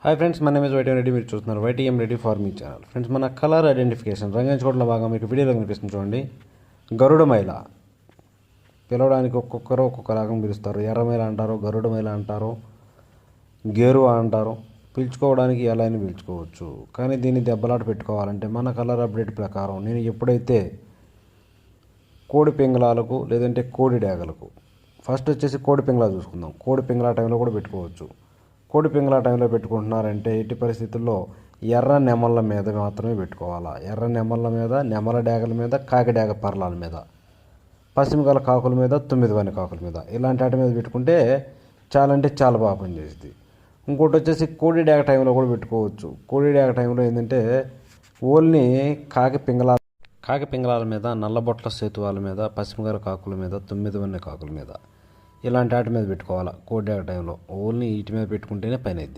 Hi friends, మన name is YTM Reddy. మీరు చూస్తున్నారు YTM Reddy farming channel. Friends, మన కలర్ ఐడెంటిఫికేషన్ రంగంచుకోవడంలో భాగంగా మీకు వీడియోలో కనిపిస్తుంది చూడండి. గరుడమైల పిలవడానికి ఒక్కొక్కరు ఒక్కొక్క రకం పిలుస్తారు. ఎర్రమైల అంటారు, గరుడమైల అంటారు, గేరువా అంటారు. పిలుచుకోవడానికి ఎలా అయినా పిలుచుకోవచ్చు. కానీ దీన్ని దెబ్బలాట పెట్టుకోవాలంటే మన కలర్ అప్డేట్ ప్రకారం నేను ఎప్పుడైతే కోడి పింగళాలకు లేదంటే కోడి డేగలకు ఫస్ట్ వచ్చేసి కోడి పింగళా చూసుకుందాం. కోడి పింగళా టైంలో కూడా పెట్టుకోవచ్చు. కోడి పింగళా టైంలో పెట్టుకుంటున్నారంటే ఎట్టి పరిస్థితుల్లో ఎర్ర నెమళ్ళ మీద మాత్రమే పెట్టుకోవాలా. ఎర్ర నెమళ్ళ మీద, నెమల డేగల మీద, కాకి డేగ పర్లాల మీద, పశ్చిమకాల కాకుల మీద, 9 కాకుల మీద, ఇలాంటి వాటి మీద పెట్టుకుంటే చాలా అంటే చాలా బాగా పనిచేస్తుంది. ఇంకోటి వచ్చేసి కోడి డేగ టైంలో కూడా పెట్టుకోవచ్చు. కోడి డేగ టైంలో ఏంటంటే ఓన్లీ కాకి పింగళాల మీద, నల్లబొట్ల సేతువాల మీద, పశ్చిమకాల కాకుల మీద, 9 కాకుల మీద, ఇలాంటి వాటి మీద పెట్టుకోవాలా. కోడి డేగ టైంలో ఓన్లీ వీటి మీద పెట్టుకుంటేనే పని అవుద్ది.